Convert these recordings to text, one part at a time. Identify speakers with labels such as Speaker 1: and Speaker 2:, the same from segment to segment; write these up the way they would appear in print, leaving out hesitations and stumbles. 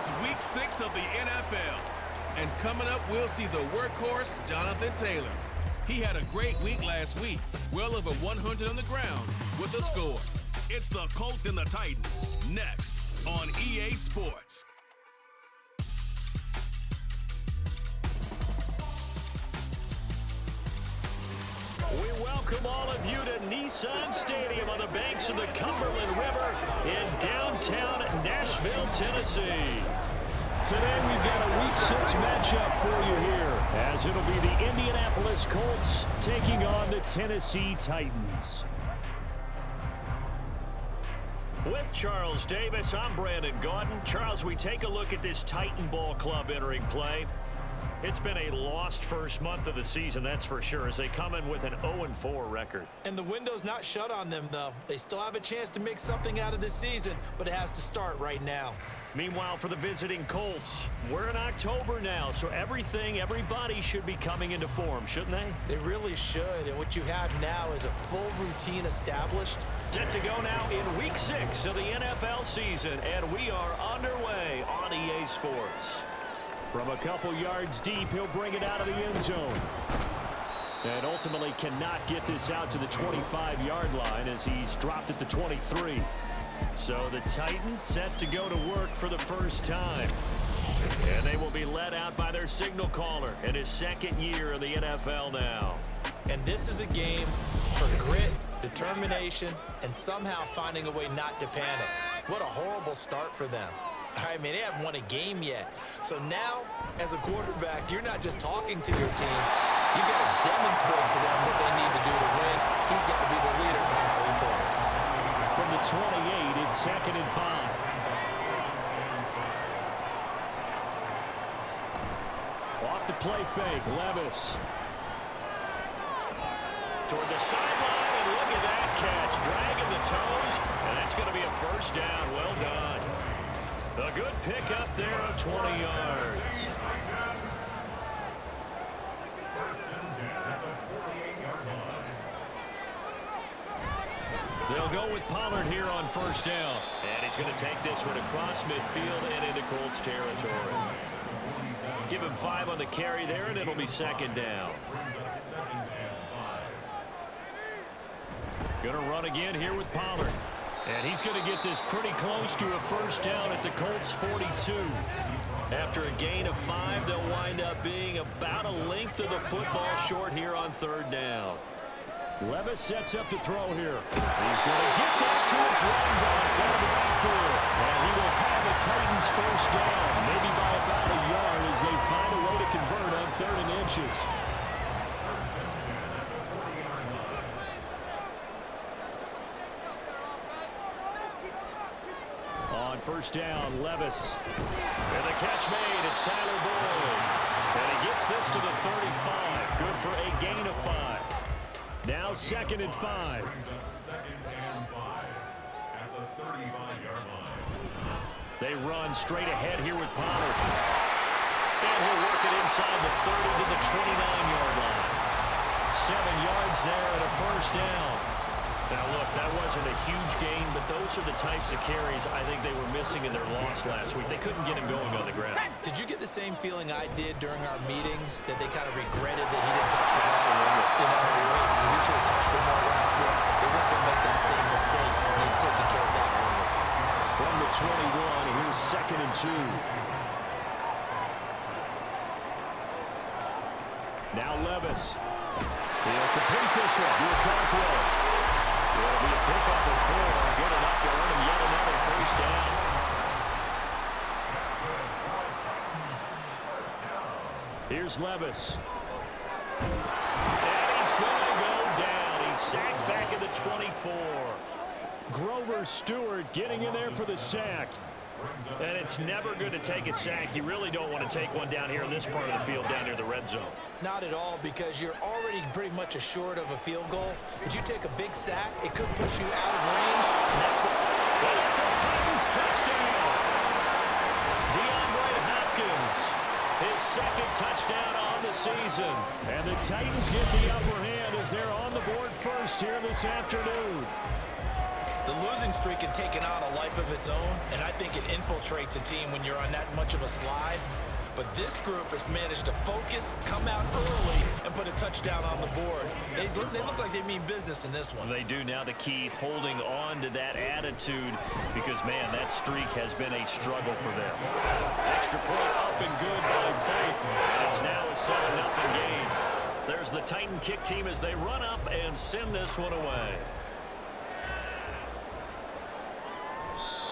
Speaker 1: It's Week 6 of the NFL. And coming up, we'll see the workhorse, Jonathan Taylor. He had a great week last week, well over 100 on the ground with a score. It's the Colts and the Titans, next on EA Sports.
Speaker 2: We welcome all of you to Nissan Stadium on the banks of the Cumberland River in downtown Nashville, Tennessee. Today we've got a Week 6 matchup for you here, as it'll be the Indianapolis Colts taking on the Tennessee Titans. With Charles Davis, I'm Brandon Gaudin. Charles, we take a look at this Titan Ball Club entering play. It's been a lost first month of the season, that's for sure, as they come in with an 0-4 record.
Speaker 3: And the window's not shut on them, though. They still have a chance to make something out of this season, but it has to start right now.
Speaker 2: Meanwhile, for the visiting Colts, we're in October now, so everybody should be coming into form, shouldn't they?
Speaker 3: They really should, and what you have now is a full routine established.
Speaker 2: Set to go now in Week 6 of the NFL season, and we are underway on EA Sports. From a couple yards deep, he'll bring it out of the end zone. And ultimately cannot get this out to the 25-yard line as he's dropped at the 23. So the Titans set to go to work for the first time. And they will be led out by their signal caller in his second year in the NFL now.
Speaker 3: And this is a game for grit, determination, and somehow finding a way not to panic. What a horrible start for them. I mean, they haven't won a game yet. So now, as a quarterback, you're not just talking to your team. You got to demonstrate to them what they need to do to win. He's got to be the leader in how he plays.
Speaker 2: From the 28, it's 2nd and 5. Off the play fake, Levis. Toward the sideline, and look at that catch. Dragging the toes, and that's going to be a first down. Well done. A good pickup there of 20 yards. They'll go with Pollard here on first down. And he's going to take this one across midfield and into Colts territory. Give him 5 on the carry there, and it'll be 2nd down. Going to run again here with Pollard. And he's going to get this pretty close to a first down at the Colts 42. After a gain of 5, they'll wind up being about a length of the football short here on 3rd down. Levis sets up to throw here. He's going to get that to his running back out of the backfield. And he will have the Titans first down, maybe by about a yard as they find a way to convert on 3rd and inches. On first down, Levis. And the catch made, it's Tyler Boyd. And he gets this to the 35. Good for a gain of 5. Now 2nd and 5. They run straight ahead here with Pollard. And he'll work it inside the 30 to the 29-yard line. 7 yards there and a first down. Now, look, that wasn't a huge gain, but those are the types of carries I think they were missing in their loss last week. They couldn't get him going on the ground.
Speaker 3: Did you get the same feeling I did during our meetings, that they kind of regretted that he didn't touch the ball? You know, he should have touched it more last week. They weren't going to make that same mistake, and he's taking care of that early.
Speaker 2: From the 21, here's 2nd and 2. Now Levis. He'll complete this one. He'll Conqueror. It'll be a pickup of 4. Good enough to earn him yet another first down. Here's Levis. And he's going to go down. He's sacked back at the 24. Grover Stewart getting in there for the sack. And it's never good to take a sack. You really don't want to take one down here in this part of the field, down near the red zone.
Speaker 3: Not at all, because you're already pretty much assured of a field goal. But you take a big sack, it could push you out of range, and that's what...
Speaker 2: Well, that's a Titans touchdown. DeAndre Hopkins, his 2nd touchdown on the season. And the Titans get the upper hand as they're on the board first here this afternoon.
Speaker 3: The losing streak had taken on a life of its own, and I think it infiltrates a team when you're on that much of a slide. But this group has managed to focus, come out early, and put a touchdown on the board. They look like they mean business in this one.
Speaker 2: They do. Now the key, holding on to that attitude, because, man, that streak has been a struggle for them. Extra point up and good by Folk. It's now a 7-0 game. There's the Titan kick team as they run up and send this one away.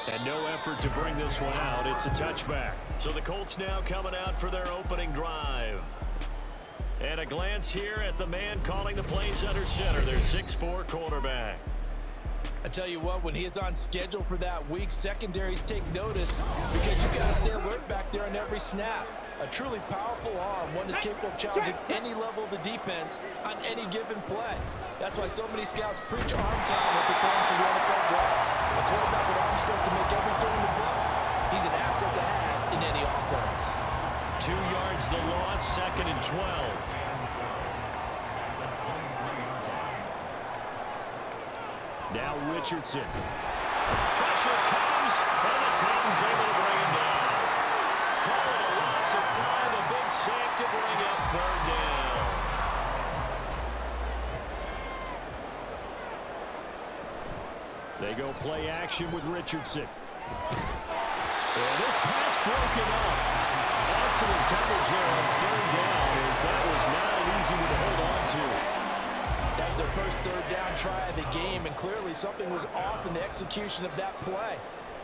Speaker 2: And no effort to bring this one out. It's a touchback. So the Colts now coming out for their opening drive. And a glance here at the man calling the plays under center, their 6'4" quarterback.
Speaker 3: I tell you what, when he is on schedule for that week, secondaries take notice because you got to stay alert back there on every snap. A truly powerful arm, one is capable of challenging any level of the defense on any given play. That's why so many scouts preach arm time when preparing for the NFL draft. A quarterback with arm strength to make every throw in the book, he's an asset to have in any offense.
Speaker 2: 2 yards the loss, 2nd and 12. Now Richardson. Pressure comes, and the Titans able to bring him down. Call it a loss of 5, a big sack to bring up 3rd down. They go play action with Richardson. And this pass broken up. Excellent coverage there on 3rd down, as that was not an easy one to hold on to.
Speaker 3: That was their first 3rd down try of the game, and clearly something was off in the execution of that play.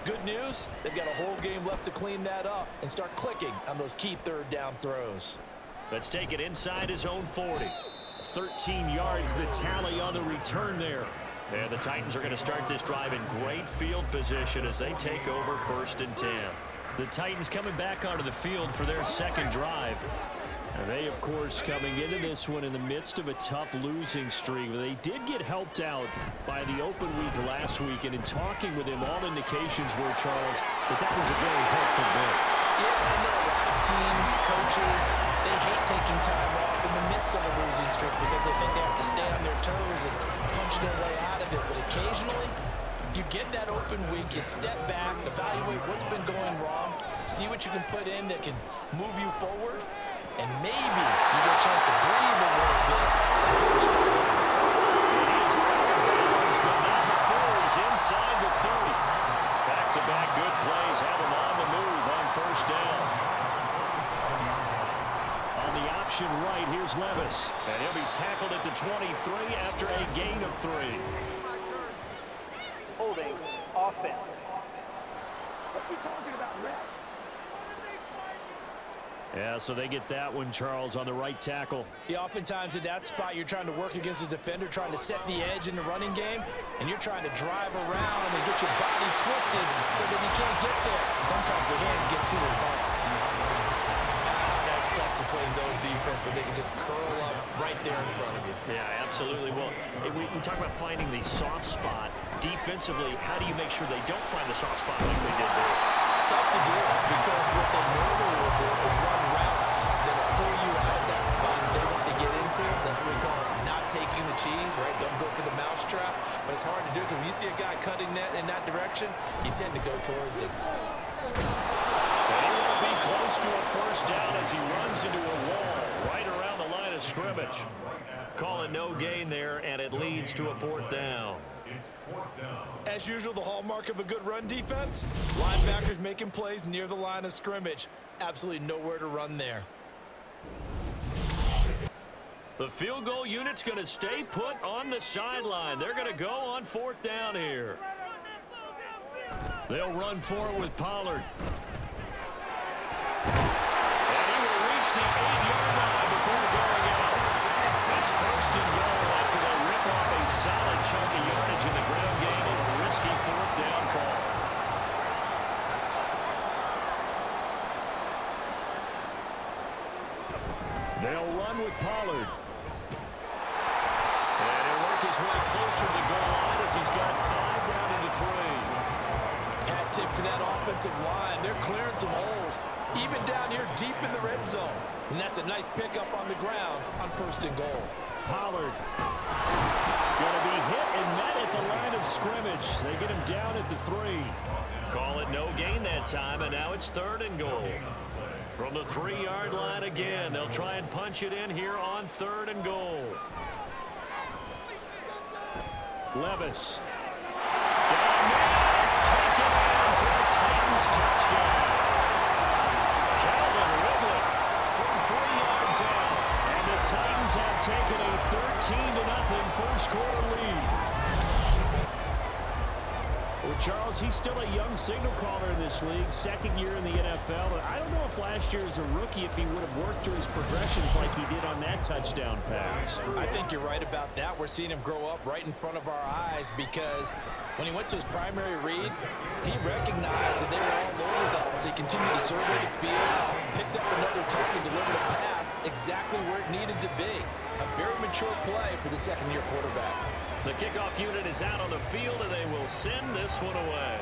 Speaker 3: Good news, they've got a whole game left to clean that up and start clicking on those key 3rd down throws.
Speaker 2: Let's take it inside his own 40. 13 yards the tally on the return there. And the Titans are going to start this drive in great field position as they take over 1st and 10. The Titans coming back onto the field for their 2nd drive. And they, of course, coming into this one in the midst of a tough losing streak. They did get helped out by the open week last week, and in talking with him, all indications were, Charles, that was a very helpful bit.
Speaker 3: Yeah, I know a lot of teams, coaches, they hate taking time off in the midst of a losing streak because they think they have to stay on their toes and punch their way out of it. But occasionally, you get that open week, you step back, evaluate what's been going wrong, see what you can put in that can move you forward, and maybe you get a chance to breathe a little bit.
Speaker 2: It is out of bounds, but not before he's inside the 30. Back-to-back good plays have him on the move on 1st down. On the option right, here's Levis. And he'll be tackled at the 23 after a gain of 3.
Speaker 4: Holding offense. What's he talking about, Rick?
Speaker 2: Yeah, so they get that one, Charles, on the right tackle.
Speaker 3: Yeah, oftentimes in that spot, you're trying to work against a defender, trying to set the edge in the running game, and you're trying to drive around and get your body twisted so that you can't get there. Sometimes your hands get too involved. That's tough to play zone defense when they can just curl up right there in front of you.
Speaker 2: Yeah, absolutely. Well, we talk about finding the soft spot. Defensively, how do you make sure they don't find the soft spot like they did there?
Speaker 3: Tough to do because what they normally will do is run routes that will pull you out of that spot they want to get into. That's what we call not taking the cheese, right? Don't go for the mousetrap. But it's hard to do because when you see a guy cutting that in that direction, you tend to go towards it.
Speaker 2: And he will be close to a 1st down as he runs into a wall right around the line of scrimmage. Calling no gain there, and it leads to a 4th down.
Speaker 3: As usual, the hallmark of a good run defense, linebackers making plays near the line of scrimmage. Absolutely nowhere to run there.
Speaker 2: The field goal unit's going to stay put on the sideline. They're going to go on 4th down here. They'll run for it with Pollard. And he will reach the 8-yard line before going out. It's 1st and goal after they rip off a solid chunk of yardage in the ground game and a risky 4th down call. They'll run with Pollard. And he'll work his way closer to the goal line as he's got 5 down to the 3.
Speaker 3: Hat tip to that offensive line. They're clearing some holes, even down here deep in the red zone. And that's a nice pickup on the ground on 1st and goal.
Speaker 2: Pollard going to be hit and met at the line of scrimmage. They get him down at the 3. Call it no gain that time, and now it's 3rd and goal. From the 3-yard line again, they'll try and punch it in here on 3rd and goal. Levis. Down there, it's taken in for a Titans touchdown. Calvin Ridley from 3 yards out. And the Titans have taken a 13-0 first quarter lead. Well, Charles, he's still a young signal caller in this league, 2nd year in the NFL. I don't know if last year as a rookie, if he would have worked through his progressions like he did on that touchdown pass.
Speaker 3: I think you're right about that. We're seeing him grow up right in front of our eyes because when he went to his primary read, he recognized that they were all over that as he continued to survey the field, picked up another target, delivered a pass exactly where it needed to be. A very mature play for the 2nd-year quarterback.
Speaker 2: The kickoff unit is out on the field, and they will send this one away.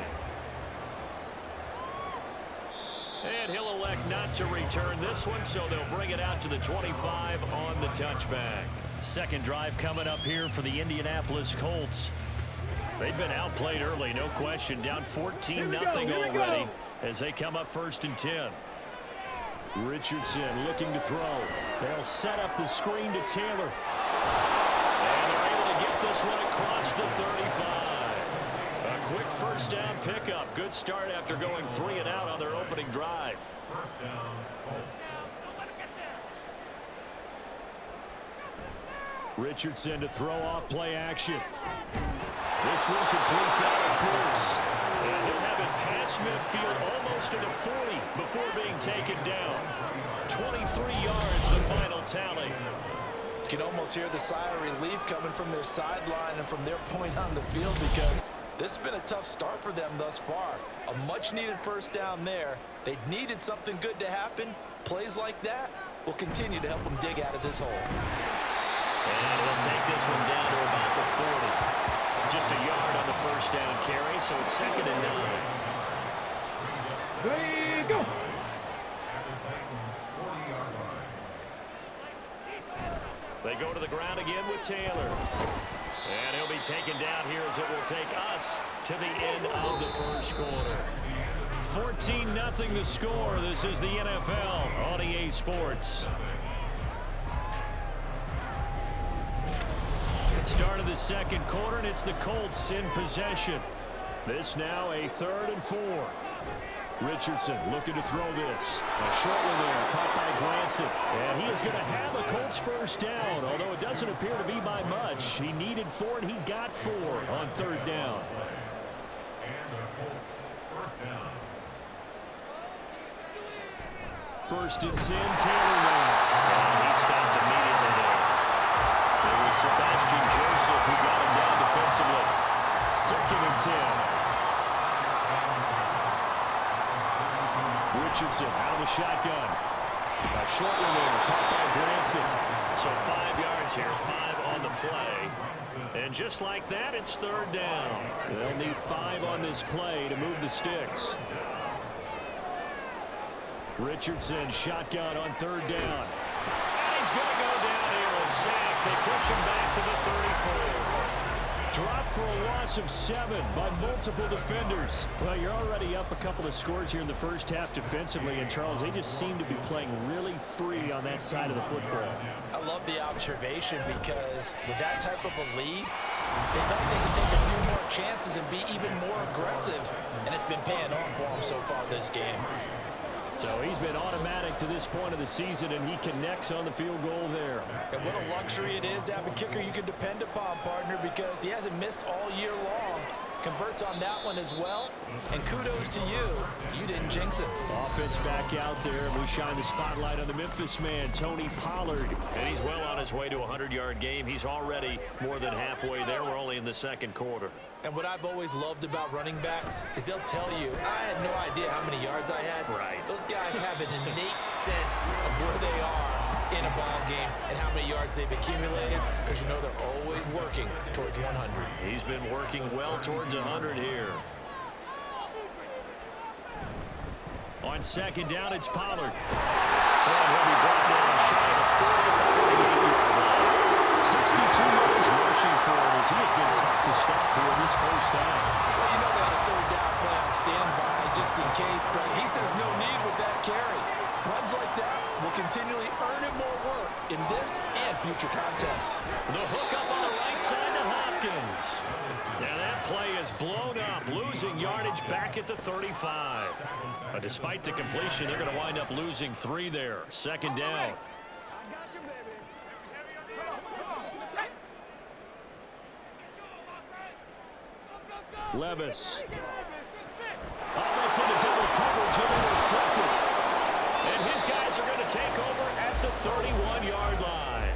Speaker 2: And he'll elect not to return this one, so they'll bring it out to the 25 on the touchback. Second drive coming up here for the Indianapolis Colts. They've been outplayed early, no question. Down 14-0 already as they come up 1st and 10. Richardson looking to throw. They'll set up the screen to Taylor. And they're able to get this one across the 35. A quick first down pickup. Good start after going 3 and out on their opening drive. Richardson to throw off play action. This one completes out of course. And he'll have it past midfield almost to the 40 before being taken down. 23 yards the final tally.
Speaker 3: You can almost hear the sigh of relief coming from their sideline and from their point on the field because this has been a tough start for them thus far. A much-needed first down there. They needed something good to happen. Plays like that will continue to help them dig out of this hole.
Speaker 2: And he'll take this one down to about the 40. Just a yard on the first down carry, so it's 2nd and 9.
Speaker 4: There you go.
Speaker 2: They go to the ground again with Taylor. And he'll be taken down here as it will take us to the end of the first quarter. 14-0 the score. This is the NFL on EA Sports. Start of the second quarter, and it's the Colts in possession. This now a 3rd and 4. Richardson looking to throw this. A short one there, caught by Granson. And he is going to have a Colts first down, although it doesn't appear to be by much. He needed 4, and he got 4 on 3rd down. First and 10, Taylor now. And he stopped immediately there. It was Sebastian Joseph who got him down defensively. 2nd and 10. Richardson out of the shotgun. A short one there, caught by Granson. So 5 yards here, 5 on the play. And just like that, it's 3rd down. They'll need 5 on this play to move the sticks. Richardson shotgun on 3rd down. And he's going to go down here, a sack. They push him back to the 34. Dropped for a loss of 7 by multiple defenders. Well, you're already up a couple of scores here in the first half defensively, and Charles, they just seem to be playing really free on that side of the football.
Speaker 3: I love the observation because with that type of a lead, they thought they could take a few more chances and be even more aggressive, and it's been paying off for them so far this game.
Speaker 2: So he's been automatic to this point of the season, and he connects on the field goal there.
Speaker 3: And what a luxury it is to have a kicker you can depend upon, partner, because he hasn't missed all year long. Converts on that one as well. And kudos to you. You didn't jinx him.
Speaker 2: Offense back out there, and we shine the spotlight on the Memphis man, Tony Pollard. And he's well on his way to a 100-yard game. He's already more than halfway there. We're only in the second quarter.
Speaker 3: And what I've always loved about running backs is they'll tell you, I had no idea how many yards I had.
Speaker 2: Right.
Speaker 3: Those guys have an innate sense of where they are in a ball game and how many yards they've accumulated, because you know they're always working towards 100.
Speaker 2: He's been working well towards 100 here. On second down, it's Pollard. And he'll be brought down shy of the 40 at the 48-yard line. 62 yards rushing for him as he has been tough to stop here this first half.
Speaker 3: Well, you know they had a third down play on standby just in case, but he says no need with that carry. Runs like that will continually earn him more work in this and future contests.
Speaker 2: The hook up on the right side to Hopkins. Now that play is blown up, losing yardage back at the 35. But despite the completion, they're going to wind up losing 3 there. Second down. Levis. That's into double coverage and intercepted. And his guys are going to take over at the 31-yard line.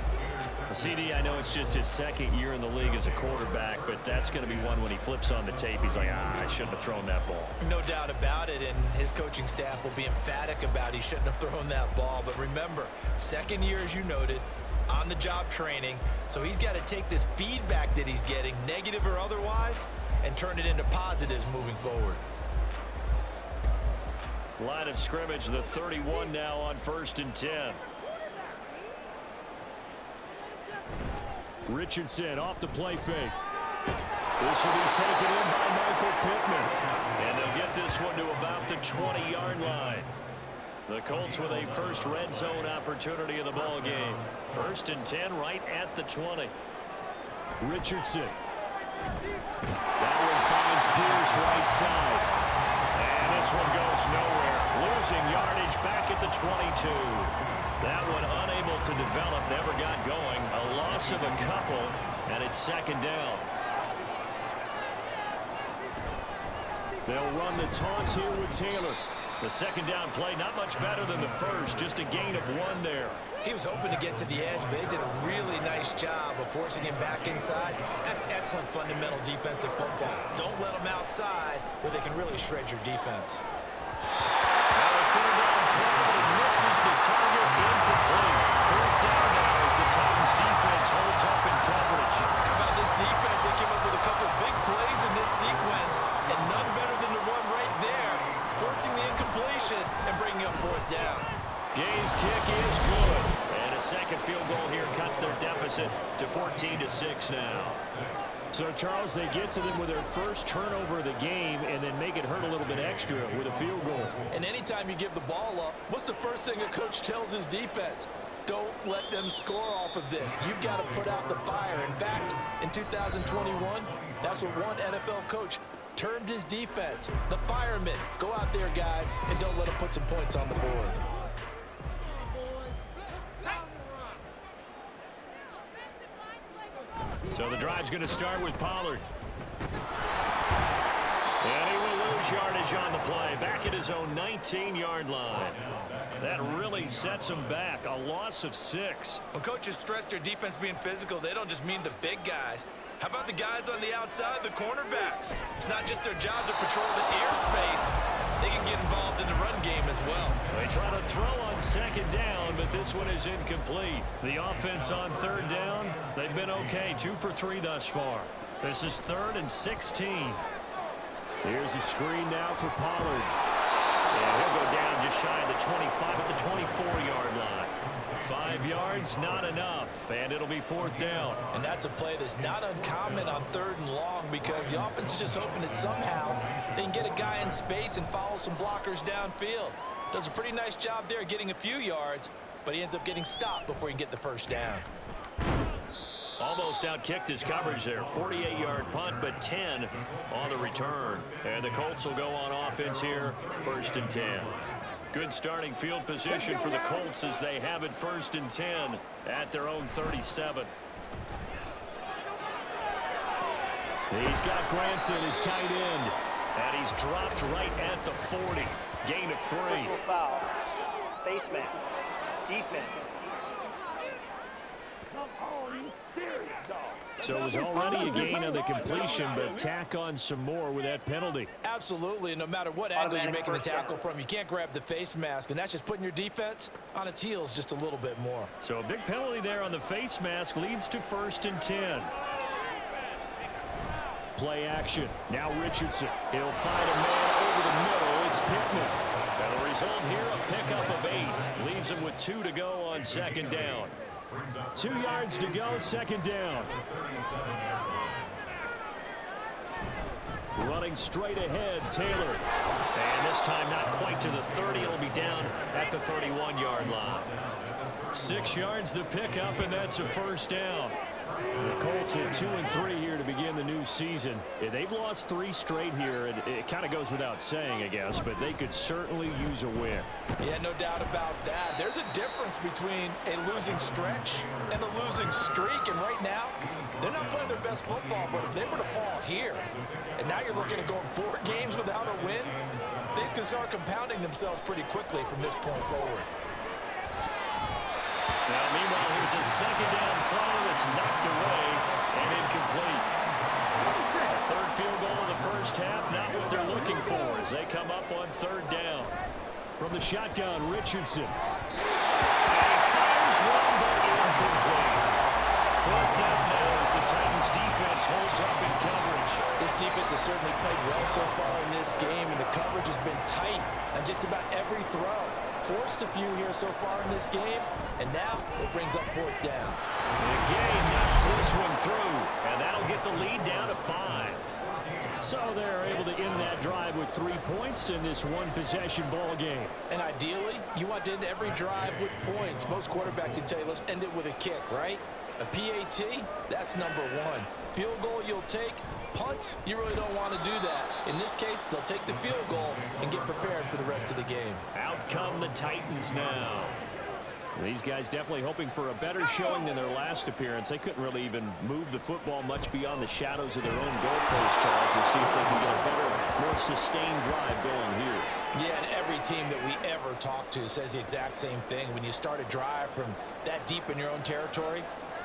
Speaker 2: CD, I know it's just his second year in the league as a quarterback, but that's going to be one when he flips on the tape. He's like, I shouldn't have thrown that ball.
Speaker 3: No doubt about it, and his coaching staff will be emphatic about he shouldn't have thrown that ball. But remember, second year, as you noted, on-the-job training, so he's got to take this feedback that he's getting, negative or otherwise, and turn it into positives moving forward.
Speaker 2: Line of scrimmage, the 31 now on 1st and 10. Richardson off the play fake. This will be taken in by Michael Pittman. And they'll get this one to about the 20-yard line. The Colts with a first red zone opportunity of the ball game. 1st and 10 right at the 20. Richardson. That one finds Pierce right side. And this one goes nowhere. Losing yardage back at the 22. That one unable to develop, never got going. A loss of a couple, and it's second down. They'll run the toss here with Taylor. The second down play, not much better than the first, just a gain of 1 there.
Speaker 3: He was hoping to get to the edge, but they did a really nice job of forcing him back inside. That's excellent fundamental defensive football. Don't let them outside where they can really shred your defense.
Speaker 2: Now a third down throw, it misses the target, incomplete. Fourth down now as the Titans defense holds up in coverage.
Speaker 3: How about this defense? They came up with a couple big plays in this sequence, and none better than the one right there, forcing the incompletion and bringing up 4th down.
Speaker 2: Gay's kick is good. And a second field goal here cuts their deficit to 14-6 now. So, Charles, they get to them with their first turnover of the game and then make it hurt a little bit extra with a field goal.
Speaker 3: And anytime you give the ball up, what's the first thing a coach tells his defense? Don't let them score off of this. You've got to put out the fire. In fact, in 2021, that's what one NFL coach termed his defense. The firemen. Go out there, guys, and don't let them put some points on the board.
Speaker 2: So the drive's going to start with Pollard. And he will lose yardage on the play. Back at his own 19-yard line. That really sets him back. A loss of 6.
Speaker 3: When coaches stress their defense being physical, they don't just mean the big guys. How about the guys on the outside, the cornerbacks? It's not just their job to patrol the airspace. They can get involved in the run game as well.
Speaker 2: They try to throw on second down, but this one is incomplete. The offense on third down, they've been okay. 2 for 3 thus far. This is 3rd and 16. Here's a screen now for Pollard. And he'll go down just shy of the 25 at the 24-yard line. 5 yards, not enough, and it'll be 4th down.
Speaker 3: And that's a play that's not uncommon on 3rd and long because the offense is just hoping that somehow they can get a guy in space and follow some blockers downfield. Does a pretty nice job there getting a few yards, but he ends up getting stopped before he can get the first down.
Speaker 2: Almost outkicked his coverage there. 48-yard punt, but 10 on the return. And the Colts will go on offense here, 1st and 10. Good starting field position for the Colts as they have it 1st and 10 at their own 37. He's got Granson, his tight end, and he's dropped right at the 40. Gain of 3.
Speaker 4: Foul. Face mask. Defense. Come on, you serious, dog.
Speaker 2: So it was already a gain on the completion, but tack on some more with that penalty.
Speaker 3: Absolutely, and no matter what angle you're making the tackle from, you can't grab the face mask, and that's just putting your defense on its heels just a little bit more.
Speaker 2: So a big penalty there on the face mask leads to 1st and 10. Play action. Now Richardson. He'll find a man over the middle. It's Pittman. And the result here, a pickup of 8. Leaves him with 2 to go on 2nd down. 2 yards to go, 2nd down. Running straight ahead, Taylor. And this time not quite to the 30. It'll be down at the 31-yard line. 6 yards the pickup, and that's a first down. The Colts at 2-3 here to begin the new season. They've lost 3 straight here, and it kind of goes without saying, I guess, but they could certainly use a win.
Speaker 3: Yeah, no doubt about that. There's a difference between a losing stretch and a losing streak, and right now, they're not playing their best football, but if they were to fall here, and now you're looking at going 4 games without a win, things can start compounding themselves pretty quickly from this point forward.
Speaker 2: Now, meanwhile, here's a second down throw that's knocked away and incomplete. A third field goal of the first half, not what they're looking for as they come up on 3rd down. From the shotgun, Richardson. And fires one, but incomplete. 4th down now as the Titans defense holds up in coverage.
Speaker 3: This defense has certainly played well so far in this game, and the coverage has been tight on just about every throw. Forced a few here so far in this game, and now it brings up 4th down.
Speaker 2: Again, knocks this one through, and that'll get the lead down to 5. So they're able to end that drive with 3 points in this one-possession ball game.
Speaker 3: And ideally, you want to end every drive with points. Most quarterbacks would tell you, let's end it with a kick, right? A PAT, that's number 1. Field goal you'll take. Punts, you really don't want to do that. In this case, they'll take the field goal and get prepared for the rest of the game.
Speaker 2: Out come the Titans now. These guys definitely hoping for a better showing than their last appearance. They couldn't really even move the football much beyond the shadows of their own goalpost, Charles. We'll see if they can get a better, more sustained drive going here.
Speaker 3: Yeah, and every team that we ever talk to says the exact same thing. When you start a drive from that deep in your own territory,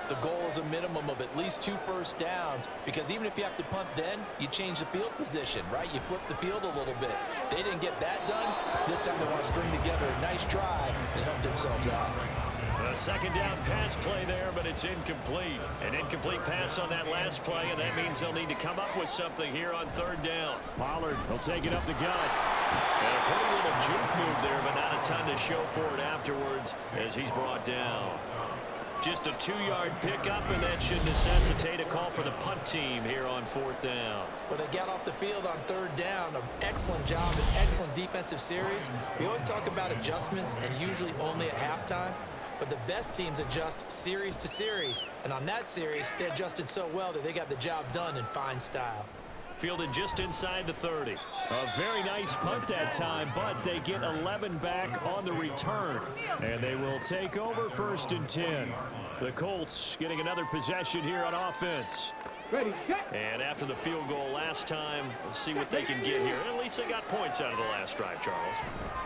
Speaker 3: the goal is a minimum of at least 2 first downs, because even if you have to punt then, you change the field position, right? You flip the field a little bit. They didn't get that done. This time they want to string together a nice drive and help themselves out.
Speaker 2: A 2nd down pass play there, but it's incomplete. An incomplete pass on that last play, and that means they'll need to come up with something here on 3rd down. Pollard will take it up the gut. And a pretty little juke move there, but not a ton to show for it afterwards as he's brought down. Just a 2-yard pickup, and that should necessitate a call for the punt team here on 4th down.
Speaker 3: Well, they got off the field on 3rd down. An excellent job, an excellent defensive series. We always talk about adjustments, and usually only at halftime. But the best teams adjust series to series. And on that series, they adjusted so well that they got the job done in fine style.
Speaker 2: Fielded just inside the 30. A very nice punt that time, but they get 11 back on the return. And they will take over 1st and 10. The Colts getting another possession here on offense.
Speaker 4: Ready, set.
Speaker 2: And after the field goal last time, we'll see what they can get here. And at least they got points out of the last drive, Charles.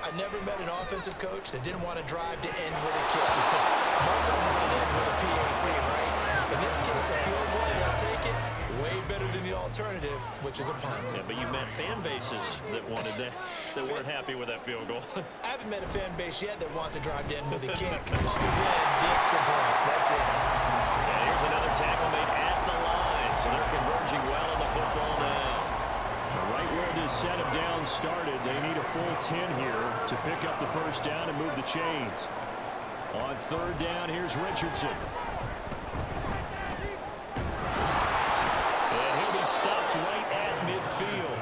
Speaker 3: I never met an offensive coach that didn't want to drive to end with a kick. Most of them want to end with a PAT, right? In this case, a field goal, they'll take it. Way better than the alternative, which is a punt.
Speaker 2: Yeah, but you met fan bases that wanted that, that weren't happy with that field goal.
Speaker 3: I haven't met a fan base yet that wants to drive to end with a kick, other than the extra point. That's it.
Speaker 2: And here's another tackle made at the line, so they're converging well on the football now. Right where this set of downs started, they need a full 10 here to pick up the 1st down and move the chains. On 3rd down, here's Richardson. Stopped right at midfield.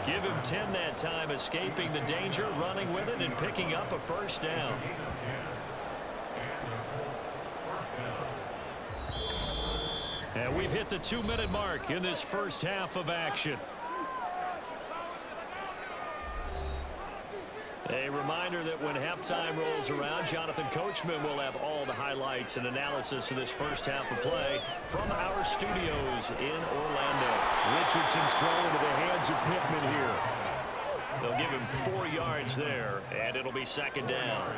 Speaker 2: Give him 10 that time, escaping the danger, running with it, and picking up a 1st down. And we've hit the 2-minute mark in this first half of action. A reminder that when halftime rolls around, Jonathan Coachman will have all the highlights and analysis of this first half of play from our studios in Orlando. Richardson's throw into the hands of Pittman here. They'll give him 4 yards there, and it'll be 2nd down.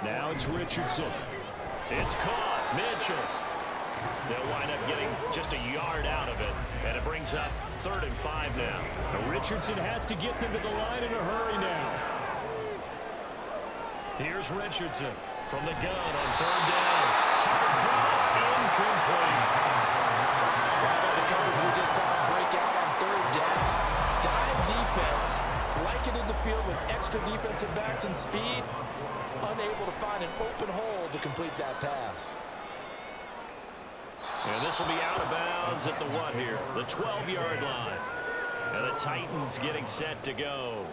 Speaker 2: Now it's Richardson. It's caught. Mitchell. They'll wind up getting just a yard out of it, and it brings up 3rd and 5 now. But Richardson has to get them to the line in a hurry now. Here's Richardson from the gun on 3rd down. Hard throw, incomplete.
Speaker 3: Wow, the coverage we just saw break out on 3rd down. Dime defense, blanketed the field with extra defensive backs and speed, unable to find an open hole to complete that pass.
Speaker 2: And this will be out of bounds at the what here? The 12-yard line. And the Titans getting set to go.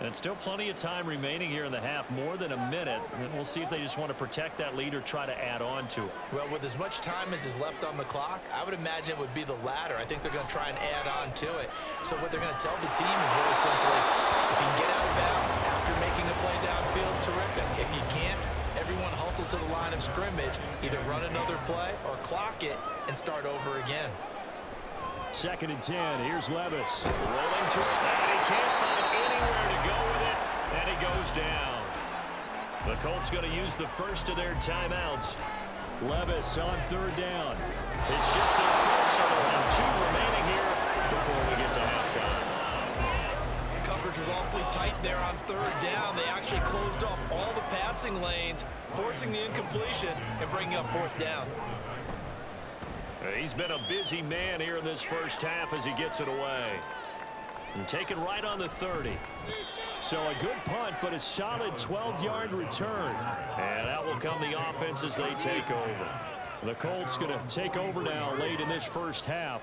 Speaker 2: And still plenty of time remaining here in the half, more than a minute. And we'll see if they just want to protect that lead or try to add on to it.
Speaker 3: Well, with as much time as is left on the clock, I would imagine it would be the latter. I think they're going to try and add on to it. So what they're going to tell the team is very simply, if you can get out of bounds after making a play downfield, terrific. If you can't, everyone hustle to the line of scrimmage, either run another play or clock it and start over again.
Speaker 2: 2nd and 10. Here's Levis. Rolling to it. And he can't find anywhere to go with it. And he goes down. The Colts going to use the first of their timeouts. Levis on 3rd down. It's just their first, so they'll have 2 remaining here before we get to halftime.
Speaker 3: Coverage was awfully tight there on 3rd down. They actually closed off all the passing lanes, forcing the incompletion and bringing up 4th down.
Speaker 2: He's been a busy man here in this first half as he gets it away. And taken right on the 30. So a good punt, but a solid 12-yard return. And that will come the offense as they take over. The Colts going to take over now late in this first half.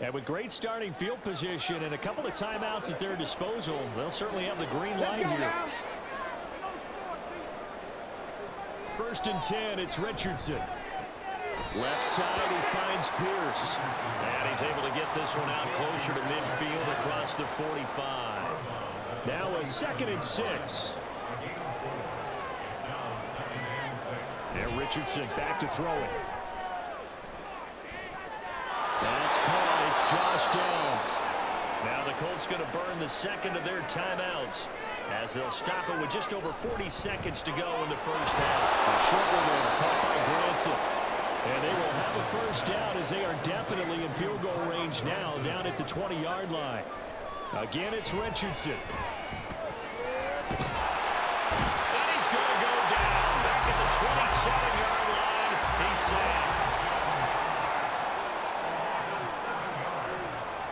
Speaker 2: And with great starting field position and a couple of timeouts at their disposal, they'll certainly have the green light here. 1st and 10, it's Richardson. Left side, he finds Pierce. And he's able to get this one out closer to midfield across the 45. Now a 2nd and 6. And Richardson back to throw it. That's caught. It's Josh Downs. Now the Colts going to burn the 2nd of their timeouts as they'll stop it with just over 40 seconds to go in the first half. A short one there, caught by Granson. And they will have a first down as they are definitely in field goal range now down at the 20-yard line. Again, it's Richardson. And he's going to go down back at the 27-yard line. He's sacked.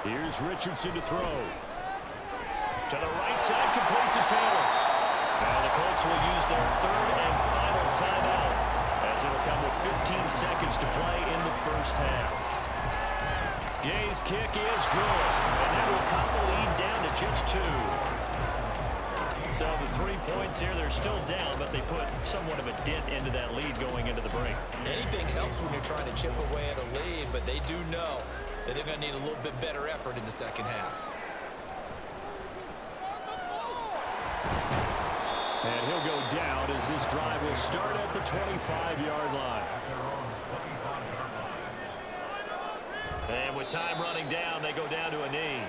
Speaker 2: Here's Richardson to throw. To the right side, complete to Taylor. Now the Colts will use their 3rd and final timeout, as it'll come with 15 seconds to play in the first half. Gay's kick is good, and that will cut the lead down to just 2. So the 3 points here, they're still down, but they put somewhat of a dent into that lead going into the break.
Speaker 3: Anything helps when you're trying to chip away at a lead, but they do know that they're going to need a little bit better effort in the second half.
Speaker 2: And he'll go down as this drive will start at the 25-yard line. And with time running down, they go down to a knee.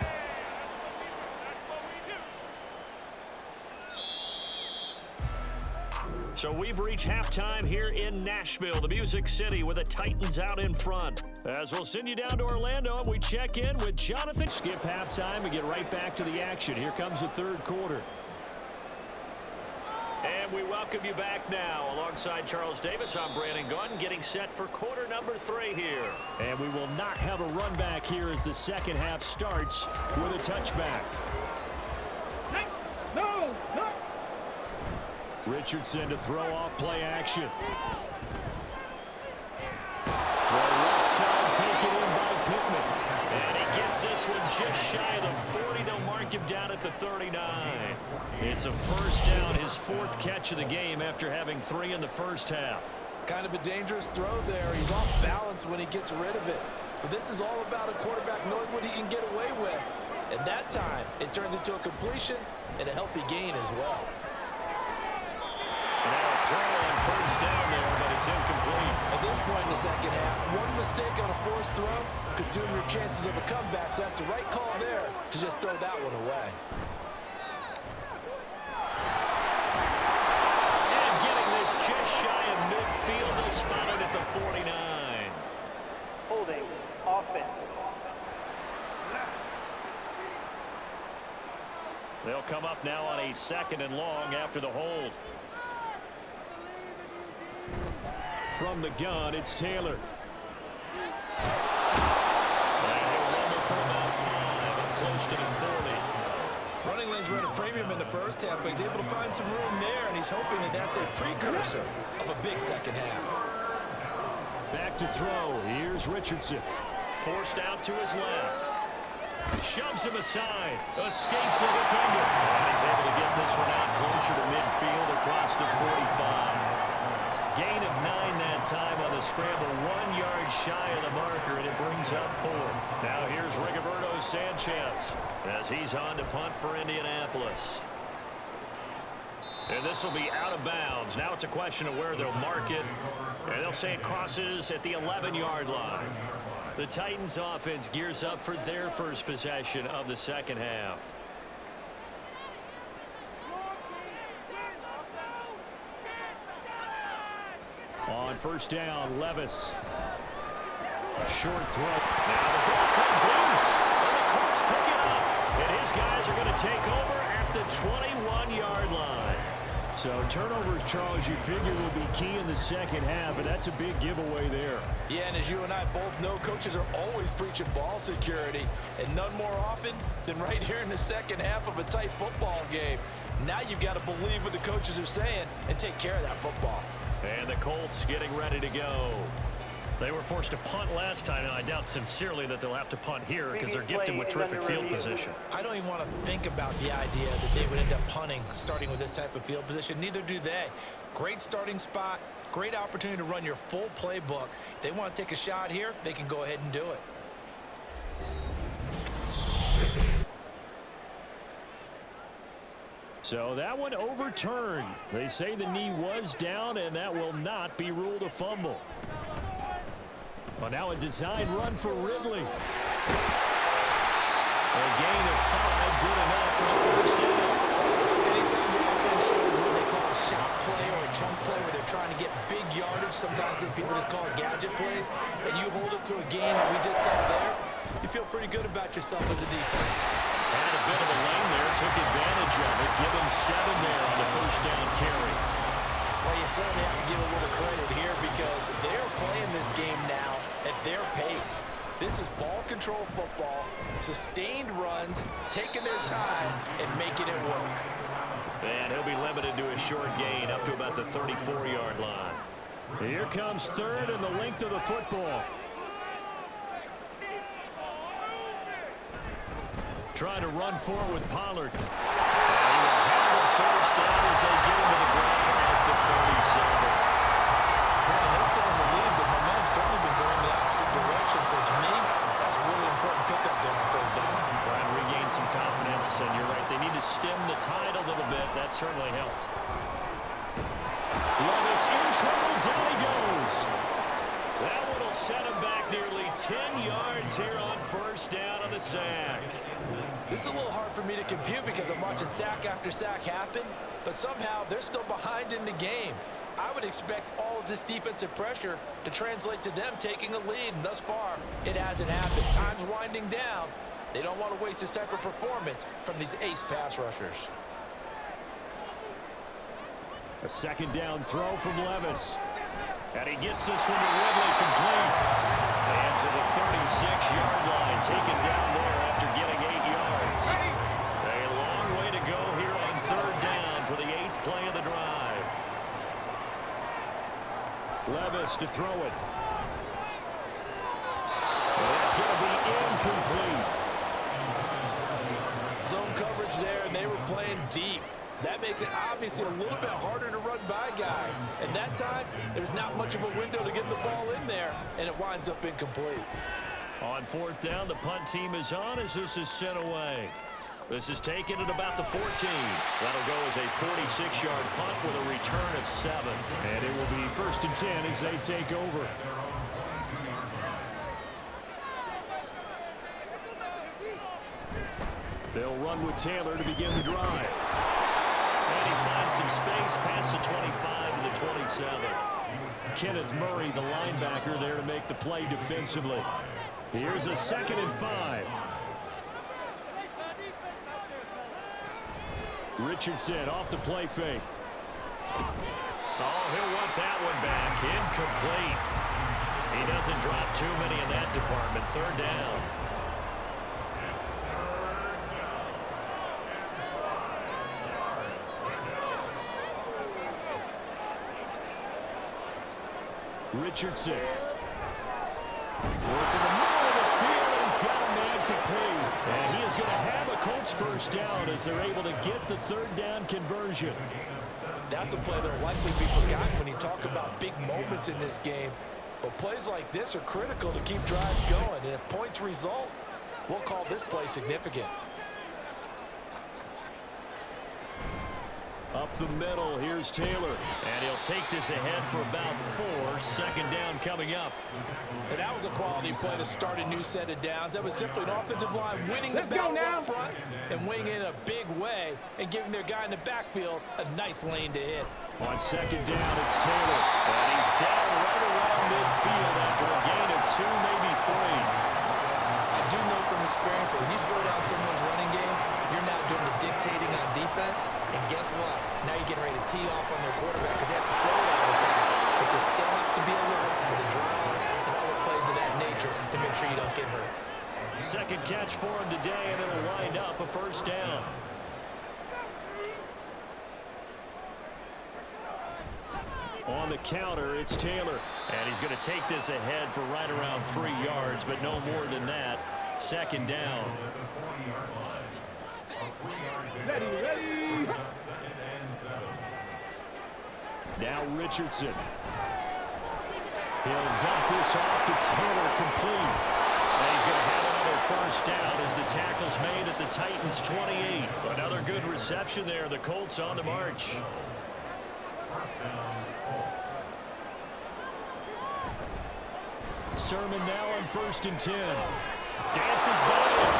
Speaker 2: So we've reached halftime here in Nashville, the Music City, with the Titans out in front. As we'll send you down to Orlando, and we check in with Jonathan. Skip halftime and get right back to the action. Here comes the 3rd quarter. And we welcome you back now. Alongside Charles Davis, I'm Brandon Gunn, getting set for quarter number 3 here. And we will not have a run back here as the second half starts with a touchback.
Speaker 4: No.
Speaker 2: Richardson to throw off play action. The left side taken in by Pittman. And he gets this one just shy of the 40. They'll mark him down at the 39. It's a first down, his 4th catch of the game after having 3 in the first half.
Speaker 5: Kind of a dangerous throw there. He's off balance when he gets rid of it. But this is all about a quarterback knowing what he can get away with. And that time, it turns into a completion and a healthy gain as well.
Speaker 2: Now a throw on first down there, but it's incomplete.
Speaker 5: At this point in the second half, one mistake on a forced throw could doom your chances of a comeback. So that's the right call there to just throw that one away.
Speaker 2: And getting this just shy of midfield, they'll spot it at the 49.
Speaker 4: Holding offense.
Speaker 2: They'll come up now on a 2nd and long after the hold. From the gun, it's Taylor. And he'll run it for about 5 and close to the 40.
Speaker 3: Running lanes were at a premium in the first half, but he's able to find some room there, and he's hoping that that's a precursor of a big second half.
Speaker 2: Back to throw. Here's Richardson. Forced out to his left. Shoves him aside. Escapes the defender. And he's able to get this one out closer to midfield across the 45. Gain of 9 that time on the scramble. 1 yard shy of the marker, and it brings up 4th. Now here's Rigoberto Sanchez as he's on to punt for Indianapolis. And this will be out of bounds. Now it's a question of where they'll mark it. And they'll say it crosses at the 11-yard line. The Titans offense gears up for their first possession of the second half. On first down, Levis. A short throw. Now the ball comes loose. And the Colts pick it up. And his guys are going to take over at the 21-yard line. So turnovers, Charles, you figure will be key in the second half, and that's a big giveaway there.
Speaker 5: Yeah, and as you and I both know, coaches are always preaching ball security, and none more often than right here in the second half of a tight football game. Now you've got to believe what the coaches are saying and take care of that football.
Speaker 2: And the Colts getting ready to go. They were forced to punt last time, and I doubt sincerely that they'll have to punt here because they're gifted with terrific field position.
Speaker 5: I don't even want to think about the idea that they would end up punting starting with this type of field position. Neither do they. Great starting spot, great opportunity to run your full playbook. If they want to take a shot here, they can go ahead and do it.
Speaker 2: So that one overturned. They say the knee was down, and that will not be ruled a fumble. Well, now a design run for Ridley. A gain of 5, good enough for the first down.
Speaker 5: Anytime the offense shows what they call a shot play or a chunk play where they're trying to get big yardage, sometimes people just call it gadget plays, and you hold it to a game that we just saw there, you feel pretty good about yourself as a defense.
Speaker 2: Had a bit of a lane there, took advantage of it. Give him 7 there on the first down carry.
Speaker 5: Well, you certainly have to give a little credit here because they're playing this game now at their pace. This is ball control football, sustained runs, taking their time, and making it work.
Speaker 2: And he'll be limited to a short gain up to about the 34-yard line. Here comes third and the length of the football. Trying to run forward with Pollard. And he will have the first down as they get him to the ground at the 37.
Speaker 5: They're still in the lead, but momentum's certainly been going the opposite direction. So to me, that's a really important pickup there on third down.
Speaker 2: Trying to regain some confidence, and you're right, they need to stem the tide a little bit. That certainly helped. Levis in trouble, down he goes. That one will set him back nearly 10 yards here on first down on the sack.
Speaker 5: This is a little hard for me to compute because I'm watching sack after sack happen, but somehow they're still behind in the game. I would expect all of this defensive pressure to translate to them taking a lead, and thus far, it hasn't happened. Time's winding down. They don't want to waste this type of performance from these ace pass rushers.
Speaker 2: A second down throw from Levis. And he gets this one to Ridley complete. And to the 36-yard line, taken down there after getting 8 yards. A long way to go here on third down for the 8th play of the drive. Levis to throw it. It's going to be incomplete.
Speaker 5: Zone coverage there, and they were playing deep. That makes it obviously a little bit harder to run by guys. And that time, there's not much of a window to get the ball in there, and it winds up incomplete.
Speaker 2: On fourth down, the punt team is on as this is sent away. This is taken at about the 14. That'll go as a 46-yard punt with a return of 7. And it will be 1st and 10 as they take over. They'll run with Taylor to begin the drive. And he finds some space past the 25 to the 27. Kenneth Murray, the linebacker, there to make the play defensively. Here's a 2nd and 5. Richardson off the play fake. Oh, he'll want that one back. Incomplete. He doesn't drop too many in that department. Third down. Richardson incomplete. And he is going to have a Colts first down as they're able to get the third down conversion.
Speaker 5: That's a play that will likely be forgotten when you talk about big moments in this game. But plays like this are critical to keep drives going. And if points result, we'll call this play significant.
Speaker 2: Up the middle, here's Taylor. And he'll take this ahead for about 4. Second down coming up.
Speaker 5: And that was a quality play to start a new set of downs. That was simply an offensive line winning the battle up front and winning in a big way and giving their guy in the backfield a nice lane to hit.
Speaker 2: On second down, it's Taylor. And he's down right around midfield after a gain of 2, maybe 3.
Speaker 5: I do know from experience that when you slow down someone's running game, you're now doing the dictating on defense. And guess what? Now you're getting ready to tee off on their quarterback because they have to throw it all the time. But you still have to be alert for the draws and other plays of that nature to make sure you don't get hurt.
Speaker 2: Second catch for him today, and it'll wind up a first down. On the counter, it's Taylor. And he's going to take this ahead for right around 3 yards, but no more than that. Second down.
Speaker 4: Ready.
Speaker 2: Now Richardson. He'll dump this off to Taylor, complete. And he's going to have another first down as the tackle's made at the Titans' 28. Another good reception there. The Colts on the march. Sermon now on 1st and 10. Dances by him.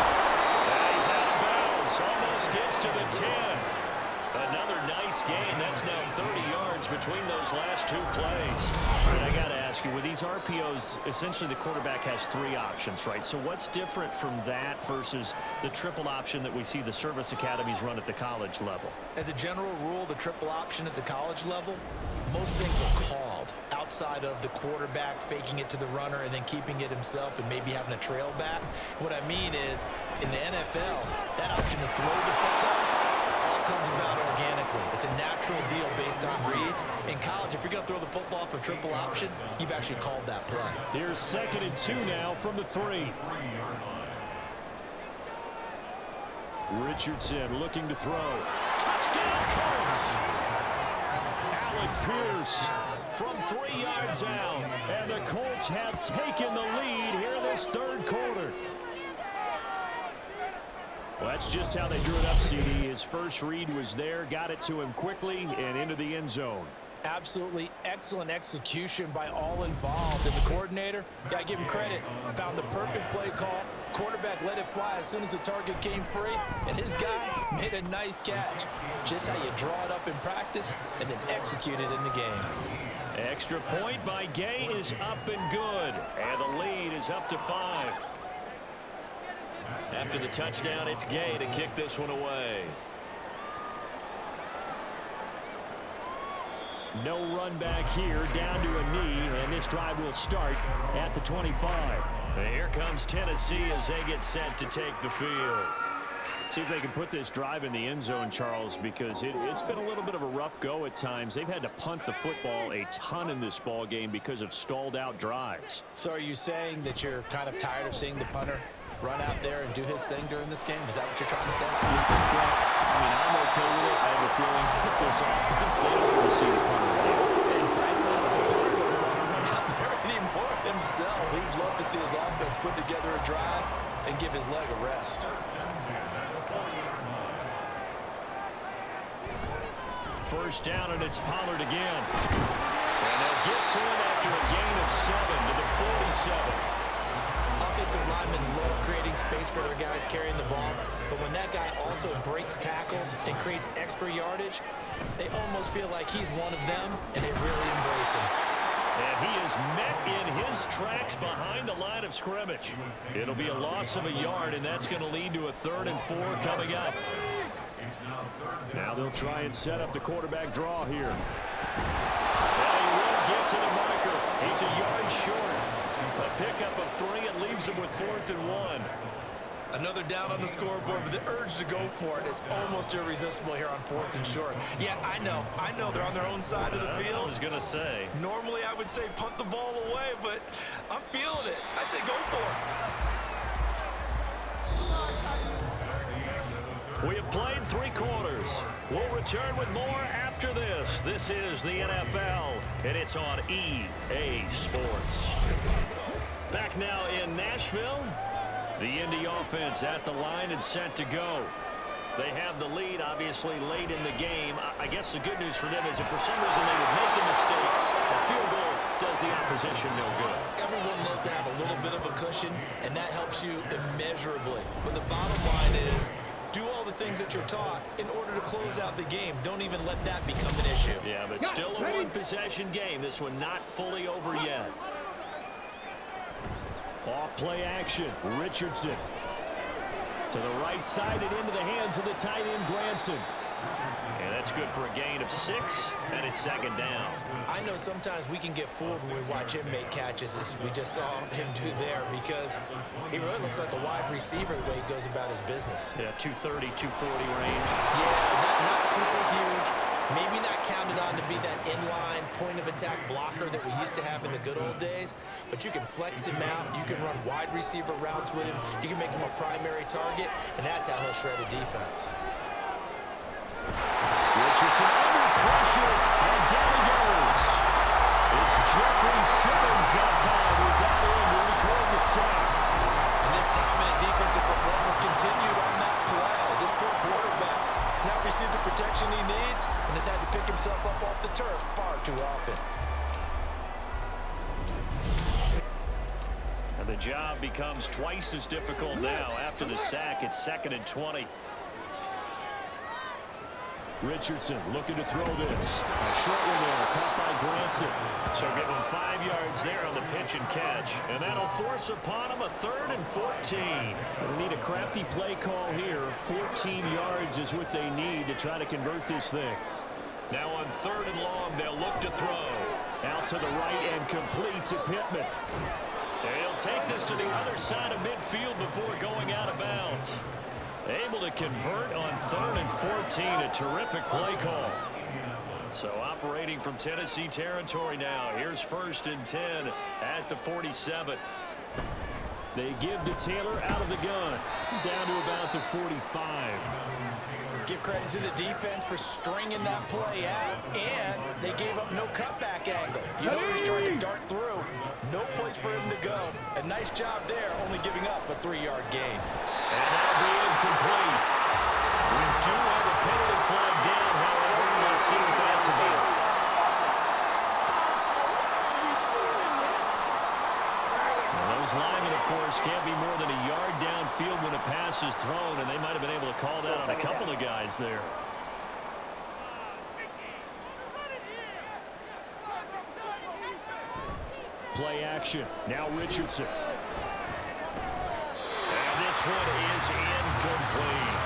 Speaker 2: And he's out of bounds. Almost gets to the 10. Another nice gain. That's now 30 yards between those last 2 plays. And I got to ask you, with these RPOs, essentially the quarterback has 3 options, right? So what's different from that versus the triple option that we see the service academies run at the college level?
Speaker 5: As a general rule, the triple option at the college level, most things are called outside of the quarterback faking it to the runner and then keeping it himself and maybe having a trail back. What I mean is, in the NFL, that option to throw the football all comes about organically. It's a natural deal based on reads. In college, if you're going to throw the football for triple option, you've actually called that play.
Speaker 2: Here's 2nd and 2 now from the 3. Richardson looking to throw. Touchdown, Colts! Alec Pierce from 3 yards out. And the Colts have taken the lead here in this 3rd quarter. Well, that's just how they drew it up, CD. His first read was there, got it to him quickly, and into the end zone.
Speaker 5: Absolutely excellent execution by all involved. And the coordinator, got to give him credit, found the perfect play call. Quarterback let it fly as soon as the target came free, and his guy made a nice catch. Just how you draw it up in practice and then execute it in the game.
Speaker 2: Extra point by Gay is up and good, and the lead is up to 5. After the touchdown, it's Gay to kick this one away. No run back here, down to a knee, and this drive will start at the 25. And here comes Tennessee as they get set to take the field. See if they can put this drive in the end zone, Charles, because it's been a little bit of a rough go at times. They've had to punt the football a ton in this ball game because of stalled out drives.
Speaker 5: So are you saying that you're kind of tired of seeing the punter run out there and do his thing during this game? Is that what you're trying to say?
Speaker 2: Well, I mean, I'm okay with it. I have a feeling that this offense, they don't want to see the punter again.
Speaker 5: And frankly, the punter doesn't want to run out there anymore himself. He'd love to see his offense put together a drive and give his leg a rest.
Speaker 2: First down, and it's Pollard again. And they'll get to him after a gain of 7 to the 47.
Speaker 5: Offensive linemen love creating space for their guys carrying the ball, but when that guy also breaks tackles and creates extra yardage, they almost feel like he's one of them, and they really embrace him.
Speaker 2: And he is met in his tracks behind the line of scrimmage. It'll be a loss of a yard, and that's going to lead to a 3rd and 4 coming up. Now they'll try and set up the quarterback draw here. And he will get to the marker. He's a yard short. A pickup of 3 and leaves him with 4th and 1.
Speaker 5: Another down on the scoreboard, but the urge to go for it is almost irresistible here on 4th and short. Yeah, I know they're on their own side of the field.
Speaker 2: I was going to say.
Speaker 5: Normally I would say punt the ball away, but I'm feeling it. I say go for it.
Speaker 2: We have played 3 quarters. We'll return with more after this. This is the NFL, and it's on EA Sports. Back now in Nashville. The Indy offense at the line and set to go. They have the lead, obviously, late in the game. I guess the good news for them is if for some reason they would make a mistake, a field goal does the opposition no good.
Speaker 3: Everyone loves to have a little bit of a cushion, and that helps you immeasurably. But the bottom line is, do all the things that you're taught in order to close out the game. Don't even let that become an issue.
Speaker 2: Yeah, but still a one-possession game. This one not fully over yet. Off play action. Richardson. To the right side and into the hands of the tight end, Granson. And that's good for a gain of 6, and it's second down.
Speaker 3: I know sometimes we can get fooled when we watch him make catches, as we just saw him do there, because he really looks like a wide receiver the way he goes about his business.
Speaker 2: Yeah, 230, 240 range.
Speaker 3: Yeah, not super huge. Maybe not counted on to be that inline point-of-attack blocker that we used to have in the good old days, but you can flex him out. You can run wide receiver routes with him. You can make him a primary target, and that's how he'll shred a defense.
Speaker 2: Richardson under pressure, and down he goes. It's Jeffrey Simmons that time who got in to record the sack.
Speaker 5: And this dominant defensive performance continued on that play. This poor quarterback has not received the protection he needs and has had to pick himself up off the turf far too often.
Speaker 2: And the job becomes twice as difficult now. After the sack, it's 2nd and 20. Richardson looking to throw this. A short one there, caught by Granson. So give him 5 yards there on the pitch and catch. And that'll force upon him a 3rd and 14. They need a crafty play call here. 14 yards is what they need to try to convert this thing. Now on 3rd and long, they'll look to throw. Out to the right and complete to Pittman. He'll take this to the other side of midfield before going out of bounds. Able to convert on 3rd and 14. A terrific play call. So operating from Tennessee territory now. Here's 1st and 10 at the 47. They give to Taylor out of the gun. Down to about the 45.
Speaker 5: Give credit to the defense for stringing that play out, and they gave up no cutback angle. You know he's trying to dart through. No place for him to go. A nice job there, only giving up a 3-yard gain.
Speaker 2: And that'll be incomplete. We do have a penalty flag down, however. We'll see what that's about. Those linemen, of course, can't be more than a yard downfield when a pass is thrown, and they might have been able to call that on a couple of guys there. Play action. Now Richardson. And this one is incomplete.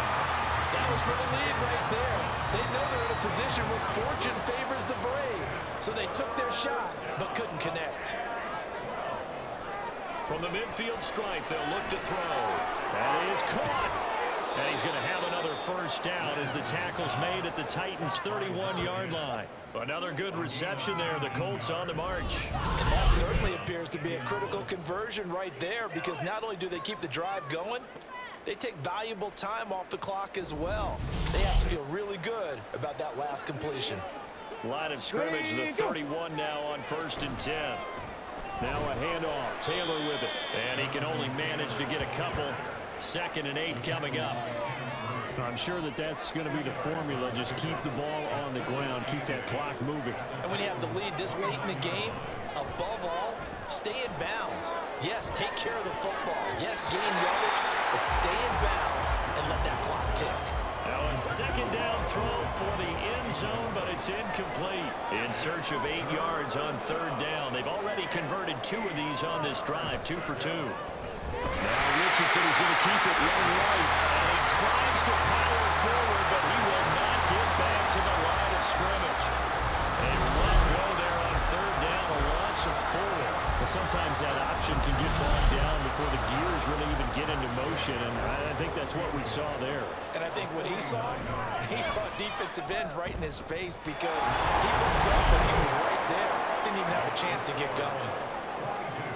Speaker 5: That was for the lead right there. They know they're in a position where fortune favors the brave. So they took their shot, but couldn't connect.
Speaker 2: From the midfield stripe, they'll look to throw. That is caught. And he's going to have another 1st down as the tackle's made at the Titans' 31-yard line. Another good reception there. The Colts on the march.
Speaker 5: And that certainly appears to be a critical conversion right there, because not only do they keep the drive going, they take valuable time off the clock as well. They have to feel really good about that last completion.
Speaker 2: Line of scrimmage, the 31 now on 1st and 10. Now a handoff. Taylor with it. And he can only manage to get a couple. 2nd and 8 coming up. I'm sure that that's going to be the formula. Just keep the ball on the ground. Keep that clock moving.
Speaker 5: And when you have the lead this late in the game, above all, stay in bounds. Yes, take care of the football. Yes, gain yardage, but stay in bounds and let that clock tick.
Speaker 2: Now a 2nd down throw for the end zone, but it's incomplete. In search of 8 yards on 3rd down. They've already converted 2 of these on this drive, 2 for 2. Now Richardson is going to keep it running right. And he tries to power forward, but he will not get back to the line of scrimmage. And let go there on 3rd down, a loss of 4. Well, sometimes that option can get bogged down before the gears really even get into motion, and I think that's what we saw there.
Speaker 5: And I think what he saw defensive end right in his face, because he looked up and he was right there. Didn't even have a chance to get going.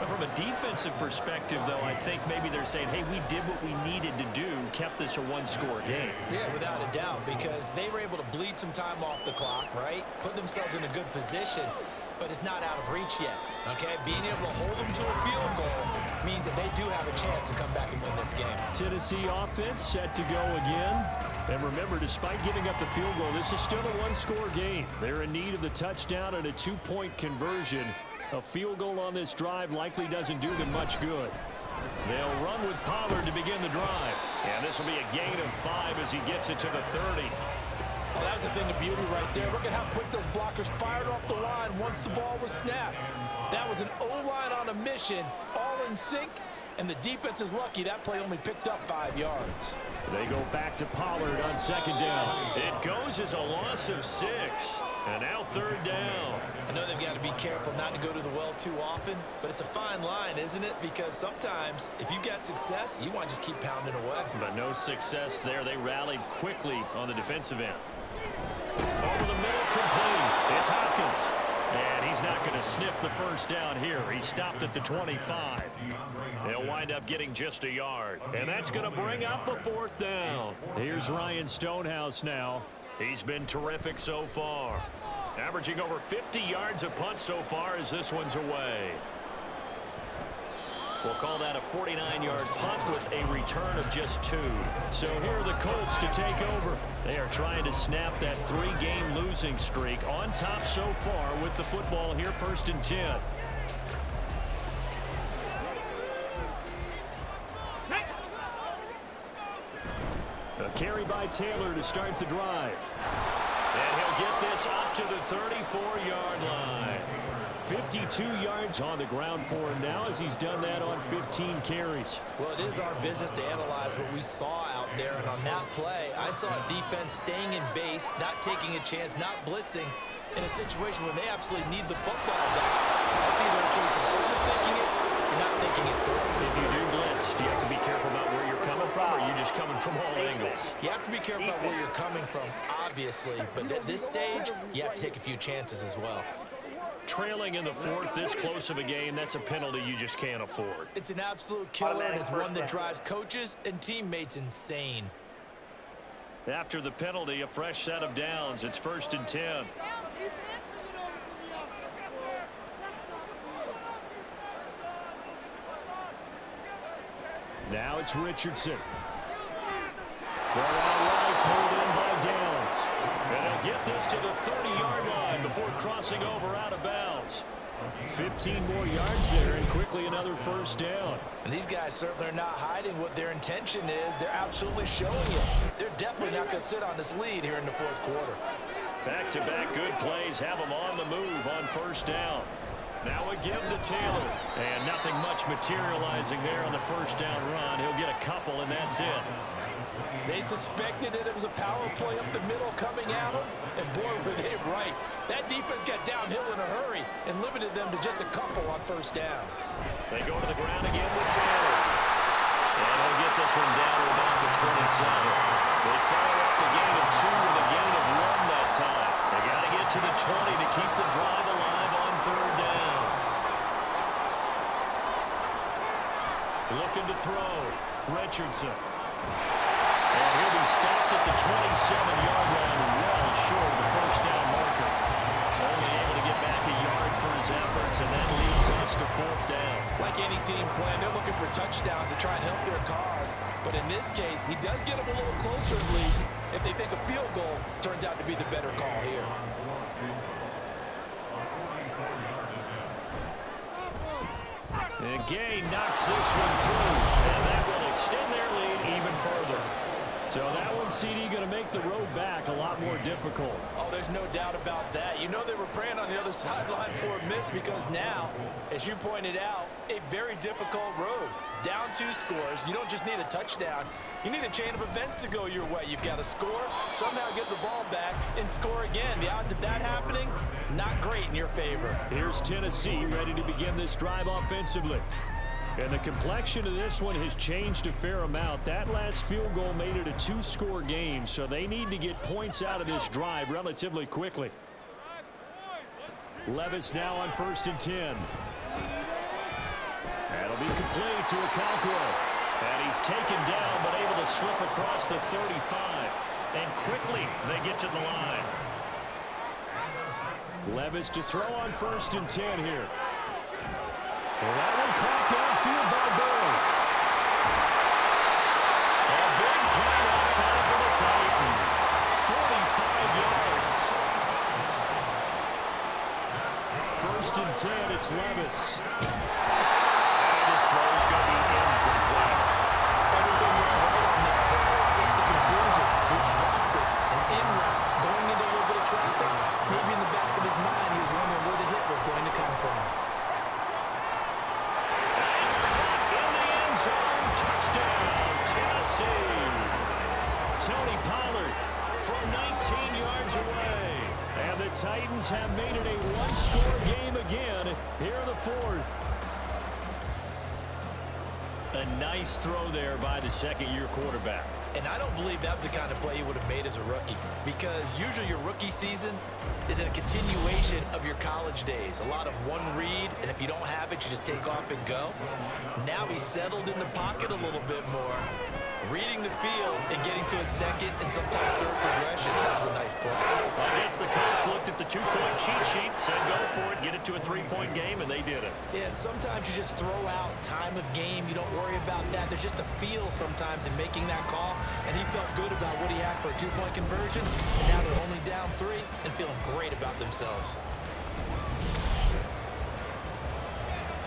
Speaker 2: From a defensive perspective, though, I think maybe they're saying, hey, we did what we needed to do, kept this a one-score game.
Speaker 3: Yeah, without a doubt, because they were able to bleed some time off the clock, right? Put themselves in a good position, but it's not out of reach yet, okay? Being able to hold them to a field goal means that they do have a chance to come back and win this game.
Speaker 2: Tennessee offense set to go again. And remember, despite giving up the field goal, this is still a one-score game. They're in need of the touchdown and a two-point conversion. A field goal on this drive likely doesn't do them much good. They'll run with Pollard to begin the drive. And this will be a gain of 5 as he gets it to the 30.
Speaker 5: Well, that was a thing of beauty right there. Look at how quick those blockers fired off the line once the ball was snapped. That was an O-line on a mission, all in sync, and the defense is lucky that play only picked up 5 yards.
Speaker 2: They go back to Pollard on second down. It goes as a loss of 6. And now third down.
Speaker 3: I know they've got to be careful not to go to the well too often, but it's a fine line, isn't it? Because sometimes if you got success, you want to just keep pounding away.
Speaker 2: But no success there. They rallied quickly on the defensive end. Over the middle, complete. It's Hopkins. And he's not going to sniff the first down here. He stopped at the 25. He'll wind up getting just a yard. And that's going to bring up a fourth down. Here's Ryan Stonehouse now. He's been terrific so far. Averaging over 50 yards a punt so far as this one's away. We'll call that a 49-yard punt with a return of just 2. So here are the Colts to take over. They are trying to snap that 3-game losing streak on top so far with the football here, 1st and 10. A carry by Taylor to start the drive. And he'll get this up to the 34-yard line. 52 yards on the ground for him now as he's done that on 15 carries.
Speaker 3: Well, it is our business to analyze what we saw out there, and on that play, I saw a defense staying in base, not taking a chance, not blitzing in a situation where they absolutely need the football back. That's either a case of overthinking it or not thinking it through.
Speaker 2: If you do blitz, do you have to be careful about where you're coming from, or are you just coming from all angles?
Speaker 3: You have to be careful about where you're coming from, obviously, but at this stage, you have to take a few chances as well.
Speaker 2: Trailing in the 4th, this close of a game, that's a penalty you just can't afford.
Speaker 3: It's an absolute killer, and it's one that drives coaches and teammates insane.
Speaker 2: After the penalty, a fresh set of downs. It's 1st and 10. Now it's Richardson. Throw out right, pulled in by Downs. And they'll get this to the 30-yard line before crossing over out of bounds. 15 more yards there, and quickly another first down.
Speaker 5: And these guys certainly are not hiding what their intention is. They're absolutely showing it. They're definitely not going to sit on this lead here in the 4th quarter.
Speaker 2: Back-to-back good plays have them on the move on first down. Now a give to Taylor. And nothing much materializing there on the first down run. He'll get a couple, and that's it.
Speaker 5: They suspected that it was a power play up the middle coming at them, and boy, were they right. That defense got downhill in a hurry and limited them to just a couple on first down.
Speaker 2: They go to the ground again with Taylor. And he'll get this one down to about the 27. They follow up the gain of 2 with a gain of 1 that time. They got to get to the 20 to keep the drive alive on third down. Looking to throw. Richardson. And he'll be stopped at the 27-yard line, well short of the first down marker. Only able to get back a yard for his efforts, and that leads us to 4th down.
Speaker 5: Like any team plan, they're looking for touchdowns to try and help their cause. But in this case, he does get them a little closer at least. If they think a field goal turns out to be the better call here.
Speaker 2: And Gay knocks this one through, and that will extend their lead even further. So that one, CD, going to make the road back a lot more difficult.
Speaker 5: Oh, there's no doubt about that. You know they were praying on the other sideline for a miss because now, as you pointed out, a very difficult road. Down 2 scores. You don't just need a touchdown. You need a chain of events to go your way. You've got to score, somehow get the ball back, and score again. The odds of that happening, not great in your favor.
Speaker 2: Here's Tennessee ready to begin this drive offensively. And the complexion of this one has changed a fair amount. That last field goal made it a 2-score game, so they need to get points out of this drive relatively quickly. Levis now on 1st and 10. It'll be complete to Okonkwo. And he's taken down, but able to slip across the 35. And quickly, they get to the line. Levis to throw on 1st and 10 here. Well, that one caught downfield by Burrow. A big play on time for the Titans. 45 yards. 1st and 10, it's Levis. And his throw's going to be incomplete.
Speaker 5: Everything was right on that play except the conclusion. He dropped it. An in route, going into a little bit of traffic. Maybe in the back of his mind, he was wondering where the hit was going to come from.
Speaker 2: It's caught in the end zone. Touchdown, Tennessee. Tony Pollard from 19 yards away. And the Titans have made it a one-score game again here in the 4th. A nice throw there by the second-year quarterback.
Speaker 5: And I don't believe that was the kind of play he would have made as a rookie, because usually your rookie season is a continuation of your college days. A lot of one read, and if you don't have it, you just take off and go. Now he's settled in the pocket a little bit more, reading the field and getting to a second and sometimes third progression. That was a nice play.
Speaker 2: I guess the coach looked at the two-point cheat sheet, said go for it, get it to a three-point game, and they did it.
Speaker 5: Yeah, and sometimes you just throw out time of game. You don't worry about that. There's just a feel sometimes in making that call, and he felt good about what he had for a two-point conversion, and now they're only down 3 and feeling great about themselves.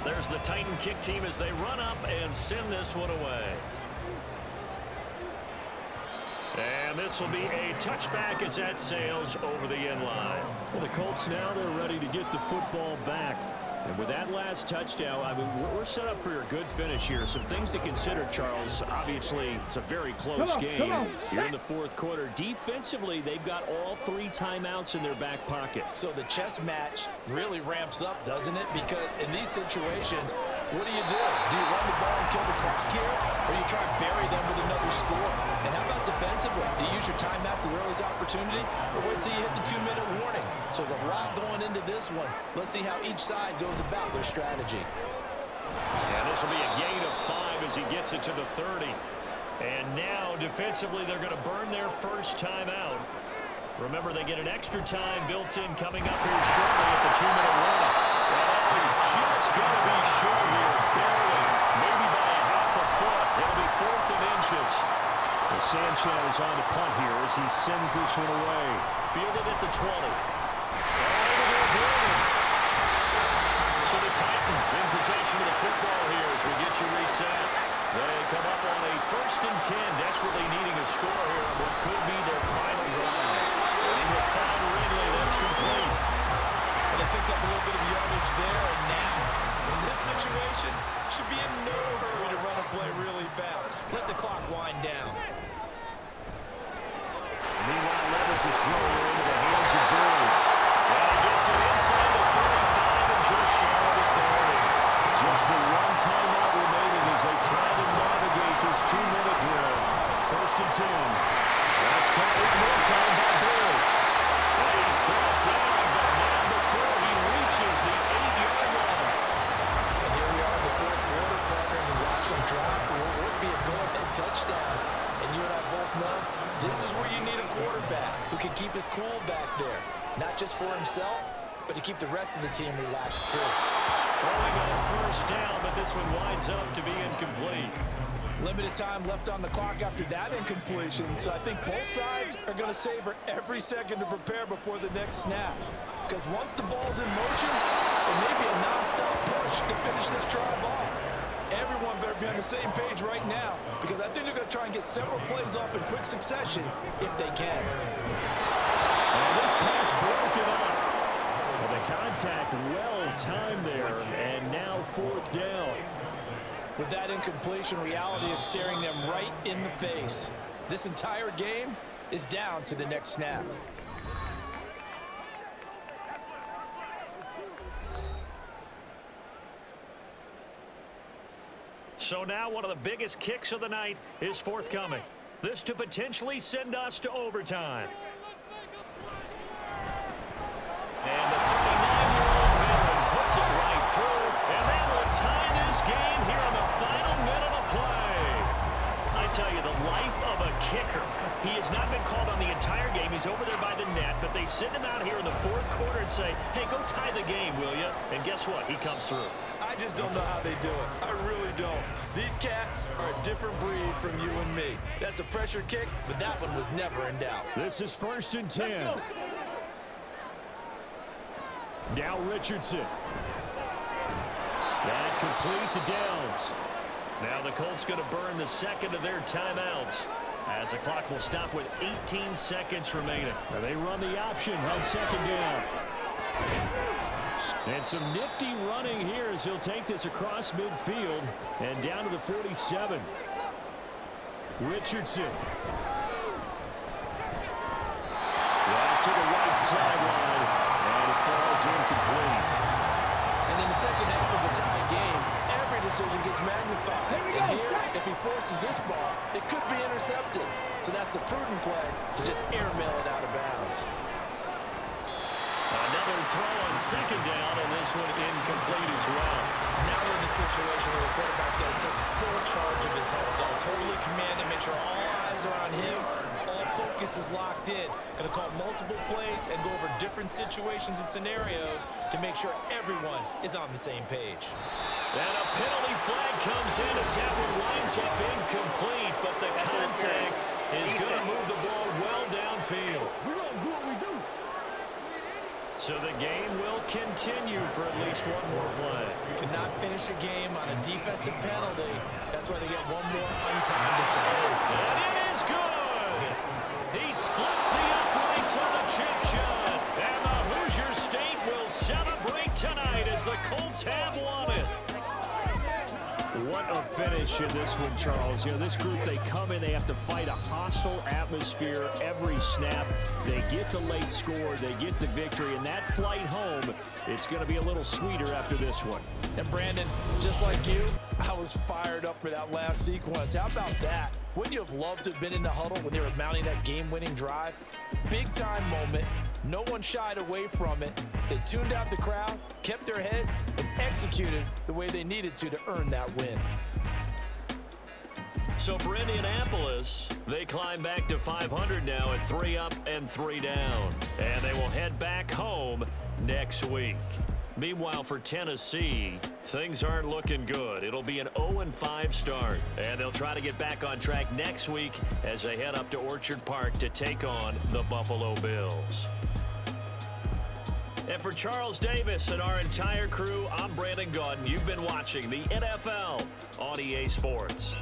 Speaker 2: There's the Titan kick team as they run up and send this one away. And this will be a touchback as that sails over the end line. Well, the Colts now, they're ready to get the football back. And with that last touchdown, I mean, we're set up for a good finish here. Some things to consider, Charles. Obviously, it's a very close game. You're in the 4th quarter. Defensively, they've got all 3 timeouts in their back pocket.
Speaker 5: So the chess match really ramps up, doesn't it? Because in these situations, what do? Do you run the ball and kill the clock here, or you try and bury them with another score? And how about defensively? Do you use your timeouts at the earliest opportunity, or wait till you hit the 2-minute warning? So there's a lot going into this one. Let's see how each side goes about their strategy.
Speaker 2: And this will be a gain of 5 as he gets it to the 30. And now, defensively, they're going to burn their first timeout. Remember, they get an extra time built in coming up here shortly at the 2-minute warning. And that is just going to be short here, barely, maybe by a half a foot. It'll be 4th and inches. And Sanchez on the punt here as he sends this one away. Fielded at the 20. So the Titans in possession of the football here as we get you reset. They come up on a 1st and 10, desperately needing a score here on what could be their final drive. And they found Ridley. That's complete.
Speaker 5: And they picked up a little bit of yardage there, and now, in this situation, should be in no hurry to run a play really fast. Let the clock wind down.
Speaker 2: Meanwhile, Levis is throwing it into the hands of Bird. And he gets it inside the 35 and just shy of the 30. Just the one timeout remaining as they try to navigate this 2-minute drill. 1st and 10. That's caught one more time by Bird. And he's brought down, but not before he reaches the 8-yard line.
Speaker 5: And here we are in the 4th quarter, partner, and watch them drop for what would be a go-ahead touchdown. And you and I both know this is where you need a quarterback who can keep his cool back there. Not just for himself, but to keep the rest of the team relaxed too.
Speaker 2: Throwing on 1st down, but this one winds up to be incomplete.
Speaker 5: Limited time left on the clock after that incompletion, so I think both sides are going to savor every second to prepare before the next snap. Because once the ball's in motion, it may be a non-stop push to finish this drive off. Everyone better be on the same page right now, because I think they're going to try and get several plays off in quick succession if they can.
Speaker 2: And this pass broken up. Well, the contact well-timed there, and now 4th down.
Speaker 5: With that incompletion, reality is staring them right in the face. This entire game is down to the next snap.
Speaker 2: So now one of the biggest kicks of the night is forthcoming. This to potentially send us to overtime. And the 39-year-old veteran puts it right through, and that will tie this game here send him out here in the fourth quarter and say, hey, go tie the game, will you? And guess what? He comes through.
Speaker 3: I just don't know how they do it. I really don't. These cats are a different breed from you and me. That's a pressure kick, but that one was never in doubt.
Speaker 2: This is 1st and 10. Now Richardson. That complete to Downs. Now the Colts going to burn the second of their timeouts as the clock will stop with 18 seconds remaining. Now they run the option on 2nd down. And some nifty running here as he'll take this across midfield and down to the 47. Richardson. Right to the right sideline. And it falls incomplete.
Speaker 5: And in the second half of the tie game, every decision gets magnified. And here, if he forces this ball, it could be intercepted. So that's the prudent play to just airmail it out of bounds.
Speaker 2: Another throw on 2nd down, and this one incomplete as well.
Speaker 3: Now we're in the situation where the quarterback's got to take full charge of his health. Got to totally command it, make sure all eyes are on him. All focus is locked in. Going to call multiple plays and go over different situations and scenarios to make sure everyone is on the same page.
Speaker 2: And a penalty flag comes in as that one winds up incomplete, but the contact is going to move the ball well downfield.
Speaker 4: We're going to do what we do.
Speaker 2: So the game will continue for at least one more play.
Speaker 3: To not finish a game on a defensive penalty, that's why they get one more untimed attempt.
Speaker 2: And it is good! He splits the uprights on the chip shot. And the Hoosier State will celebrate tonight as the Colts have won it. What a finish in this one, Charles. You know, this group, they come in, they have to fight a hostile atmosphere every snap. They get the late score, they get the victory, and that flight home, it's going to be a little sweeter after this one.
Speaker 5: And Brandon, just like you, I was fired up for that last sequence. How about that? Wouldn't you have loved to have been in the huddle when they were mounting that game-winning drive? Big-time moment. No one shied away from it. They tuned out the crowd, kept their heads, and executed the way they needed to earn that win.
Speaker 2: So for Indianapolis, they climb back to 500 now at 3 up and 3 down. And they will head back home next week. Meanwhile, for Tennessee, things aren't looking good. It'll be an 0-5 start, and they'll try to get back on track next week as they head up to Orchard Park to take on the Buffalo Bills. And for Charles Davis and our entire crew, I'm Brandon Gaudin. You've been watching the NFL on EA Sports.